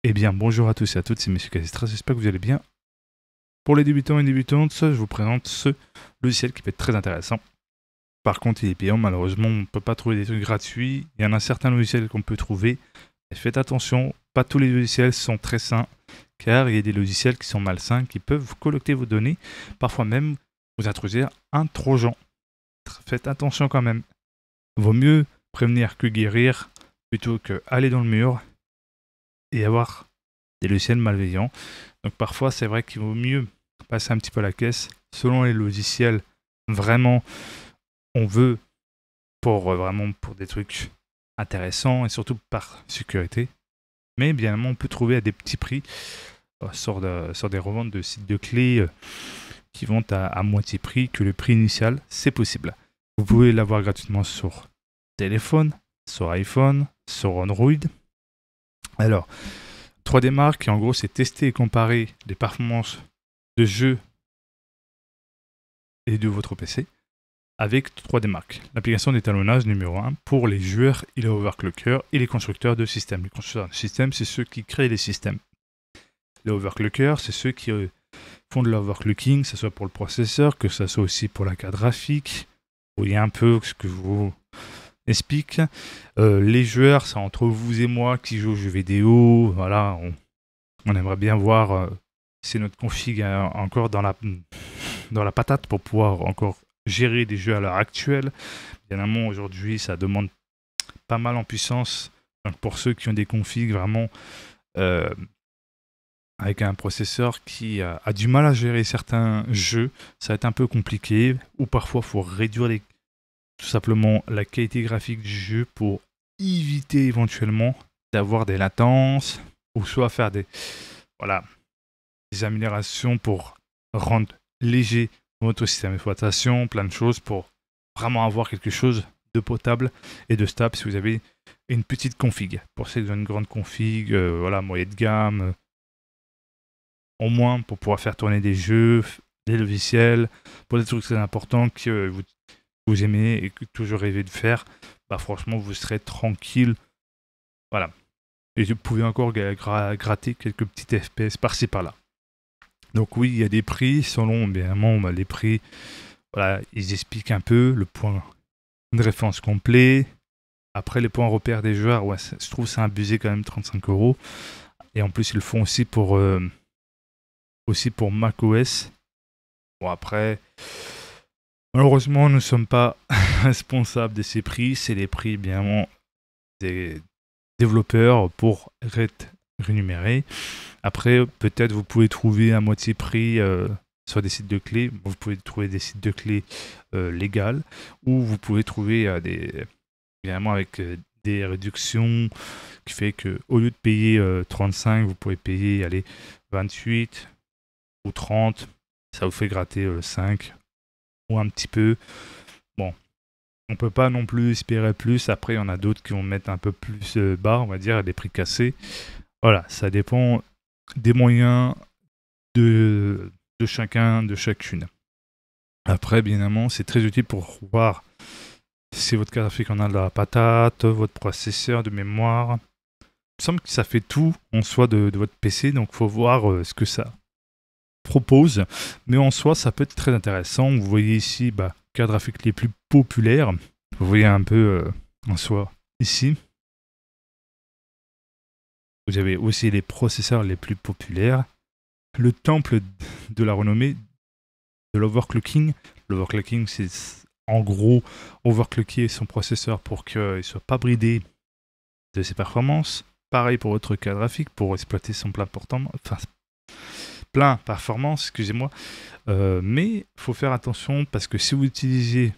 Eh bien, bonjour à tous et à toutes, c'est Monsieur Casistra, j'espère que vous allez bien. Pour les débutants et débutantes, je vous présente ce logiciel qui peut être très intéressant. Par contre, il est payant, malheureusement, on ne peut pas trouver des trucs gratuits. Il y en a certains logiciels qu'on peut trouver. Mais faites attention, pas tous les logiciels sont très sains, car il y a des logiciels qui sont malsains, qui peuvent collecter vos données, parfois même vous introduire un trojan. Faites attention quand même. Vaut mieux prévenir que guérir, plutôt que aller dans le mur et avoir des logiciels malveillants. Donc parfois, c'est vrai qu'il vaut mieux passer un petit peu à la caisse. Selon les logiciels, vraiment, on veut vraiment pour des trucs intéressants et surtout par sécurité. Mais bien évidemment, on peut trouver à des petits prix sur des reventes de sites de clés qui vont à moitié prix que le prix initial, c'est possible. Vous pouvez l'avoir gratuitement sur téléphone, sur iPhone, sur Android. Alors, 3D Mark, en gros, c'est tester et comparer les performances de jeu et de votre PC avec 3D Mark, l'application d'étalonnage numéro 1 pour les joueurs et les overclockers et les constructeurs de systèmes. Les constructeurs de systèmes, c'est ceux qui créent les systèmes. Les overclockers, c'est ceux qui font de l'overclocking, que ce soit pour le processeur, que ce soit aussi pour la carte graphique. Vous voyez un peu ce que je vous explique. Les joueurs, c'est entre vous et moi qui jouent aux jeux vidéo. Voilà, on aimerait bien voir si notre config est encore dans la patate pour pouvoir encore gérer des jeux à l'heure actuelle. Évidemment, aujourd'hui, ça demande pas mal en puissance. Donc pour ceux qui ont des configs vraiment avec un processeur qui a du mal à gérer certains jeux, ça va être un peu compliqué. Ou parfois, il faut réduire tout simplement la qualité graphique du jeu pour éviter éventuellement d'avoir des latences ou soit faire des améliorations pour rendre léger votre système d'exploitation, plein de choses pour vraiment avoir quelque chose de potable et de stable si vous avez une petite config. Pour ceux qui ont une grande config, moyen de gamme, au moins pour pouvoir faire tourner des jeux, des logiciels, pour des trucs très importants que vous aimez et que toujours rêvé de faire, bah franchement vous serez tranquille. Voilà. Et vous pouvez encore gratter quelques petits FPS par-ci par-là. Donc oui, il y a des prix, selon évidemment les prix, voilà, ils expliquent un peu le point de référence complet. Après les points repères des joueurs, ouais, je trouve ça abusé quand même, 35 €. Et en plus ils le font aussi pour macOS. Bon après, malheureusement nous ne sommes pas responsables de ces prix, c'est les prix bien des développeurs pour rémunérer. Après, peut-être vous pouvez trouver à moitié prix sur des sites de clés. Vous pouvez trouver des sites de clés légales ou vous pouvez trouver évidemment avec des réductions qui fait que au lieu de payer 35, vous pouvez payer 28 ou 30. Ça vous fait gratter 5 ou un petit peu. Bon, on peut pas non plus espérer plus. Après, il y en a d'autres qui vont mettre un peu plus bas, on va dire, des prix cassés. Voilà, ça dépend des moyens de chacun, de chacune. Après, bien évidemment, c'est très utile pour voir si votre carte graphique en a de la patate, votre processeur de mémoire. Il me semble que ça fait tout en soi de votre PC, donc il faut voir ce que ça propose. Mais en soi, ça peut être très intéressant. Vous voyez ici, cartes graphiques les plus populaires. Vous voyez un peu en soi ici. Vous avez aussi les processeurs les plus populaires. Le temple de la renommée de l'overclocking. L'overclocking, c'est en gros overclocker son processeur pour qu'il ne soit pas bridé de ses performances. Pareil pour votre carte graphique, pour exploiter son plein performance, excusez-moi. Mais il faut faire attention parce que si vous utilisez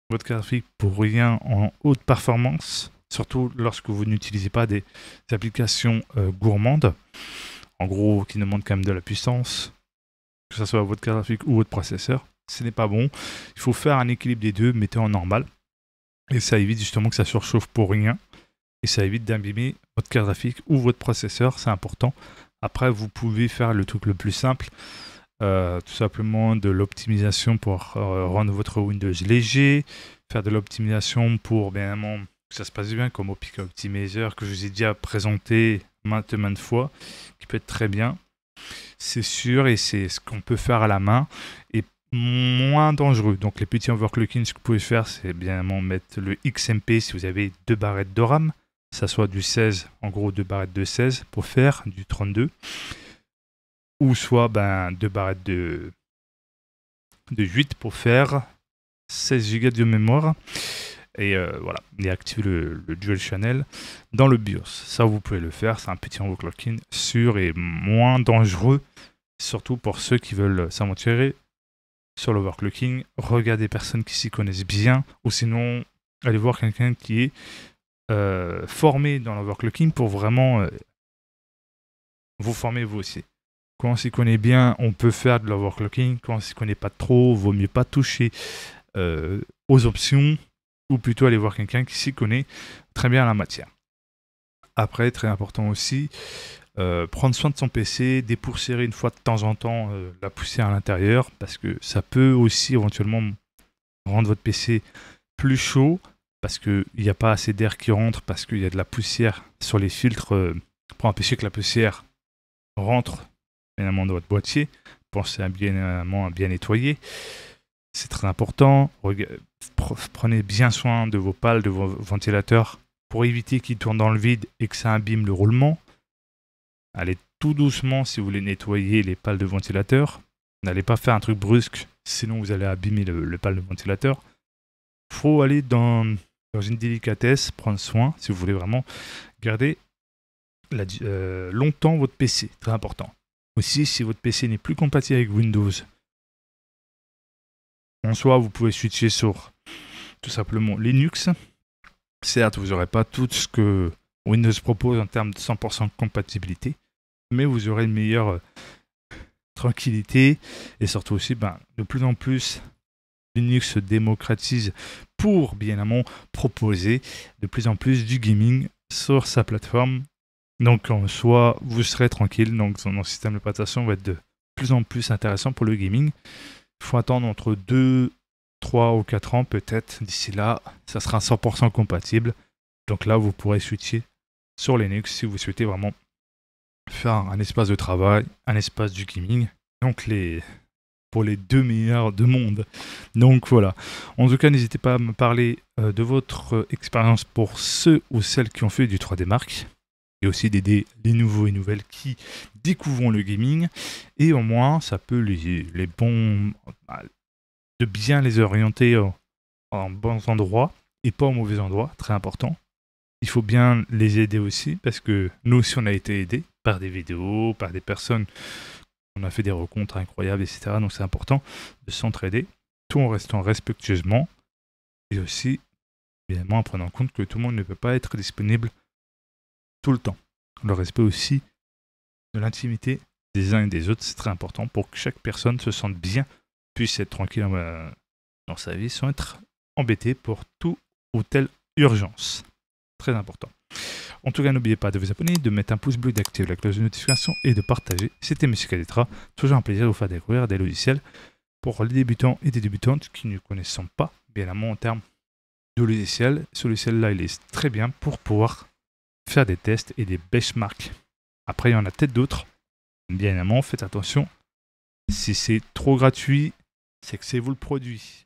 votre carte graphique pour rien en haute performance, surtout lorsque vous n'utilisez pas des applications gourmandes, en gros qui demandent quand même de la puissance, que ce soit votre carte graphique ou votre processeur, ce n'est pas bon. Il faut faire un équilibre des deux, mettez en normal. Et ça évite justement que ça surchauffe pour rien. Et ça évite d'abîmer votre carte graphique ou votre processeur, c'est important. Après, vous pouvez faire le truc le plus simple, tout simplement de l'optimisation pour rendre votre Windows léger, faire de l'optimisation pour bien évidemment que ça se passe bien, comme Optic Optimizer que je vous ai déjà présenté maintes fois, qui peut être très bien. C'est sûr, et c'est ce qu'on peut faire à la main, et moins dangereux. Donc les petits overclocking, ce que vous pouvez faire, c'est bien évidemment mettre le XMP si vous avez 2 barrettes de RAM, ça soit du 16, en gros 2 barrettes de 16 pour faire du 32, ou soit 2 barrettes de 8 pour faire 16 Go de mémoire. Et voilà, et activer le dual channel dans le BIOS. Ça, vous pouvez le faire, c'est un petit overclocking sûr et moins dangereux, surtout pour ceux qui veulent s'aventurer sur l'overclocking. Regardez des personnes qui s'y connaissent bien, ou sinon, allez voir quelqu'un qui est formé dans l'overclocking pour vraiment vous former vous aussi. Quand on s'y connaît bien, on peut faire de l'overclocking. Quand on s'y connaît pas trop, vaut mieux pas toucher aux options, ou plutôt aller voir quelqu'un qui s'y connaît très bien en la matière. Après, très important aussi, prendre soin de son PC, dépoussiérer une fois de temps en temps la poussière à l'intérieur, parce que ça peut aussi éventuellement rendre votre PC plus chaud, parce qu'il n'y a pas assez d'air qui rentre, parce qu'il y a de la poussière sur les filtres, pour empêcher que la poussière rentre évidemment dans votre boîtier. Pensez à bien nettoyer. C'est très important. Prenez bien soin de vos pales, de vos ventilateurs, pour éviter qu'ils tournent dans le vide et que ça abîme le roulement. Allez tout doucement si vous voulez nettoyer les pales de ventilateur. N'allez pas faire un truc brusque, sinon vous allez abîmer le pale de ventilateur. Il faut aller dans une délicatesse, prendre soin si vous voulez vraiment garder longtemps votre PC. Très important. Aussi, si votre PC n'est plus compatible avec Windows, en soi, vous pouvez switcher sur tout simplement Linux. Certes, vous n'aurez pas tout ce que Windows propose en termes de 100% de compatibilité, mais vous aurez une meilleure tranquillité, et surtout aussi, de plus en plus, Linux se démocratise pour bien évidemment proposer de plus en plus du gaming sur sa plateforme. Donc en soi, vous serez tranquille, donc son système d'exploitation va être de plus en plus intéressant pour le gaming. Il faut attendre entre 2, 3 ou 4 ans peut-être. D'ici là, ça sera 100% compatible. Donc là, vous pourrez switcher sur Linux si vous souhaitez vraiment faire un espace de travail, un espace du gaming. Donc pour les 2 meilleurs de monde. Donc voilà. En tout cas, n'hésitez pas à me parler de votre expérience pour ceux ou celles qui ont fait du 3D Mark. Et aussi d'aider les nouveaux et nouvelles qui découvrent le gaming. Et au moins, ça peut les bons... de bien les orienter en bons endroits et pas au mauvais endroits. Très important. Il faut bien les aider aussi, parce que nous aussi, on a été aidés par des vidéos, par des personnes. On a fait des rencontres incroyables, etc. Donc c'est important de s'entraider, tout en restant respectueusement. Et aussi, évidemment, en prenant en compte que tout le monde ne peut pas être disponible tout le temps. Le respect aussi de l'intimité des uns et des autres, c'est très important pour que chaque personne se sente bien, puisse être tranquille dans sa vie sans être embêté pour tout ou telle urgence. Très important. En tout cas, n'oubliez pas de vous abonner, de mettre un pouce bleu, d'activer la cloche de notification et de partager. C'était M. Kadetra. Toujours un plaisir de vous faire découvrir des logiciels pour les débutants et des débutantes qui ne connaissent pas bien évidemment en termes de logiciels. Ce logiciel-là, il est très bien pour pouvoir faire des tests et des benchmarks. Après, il y en a peut-être d'autres. Bien évidemment, faites attention. Si c'est trop gratuit, c'est que c'est vous le produit.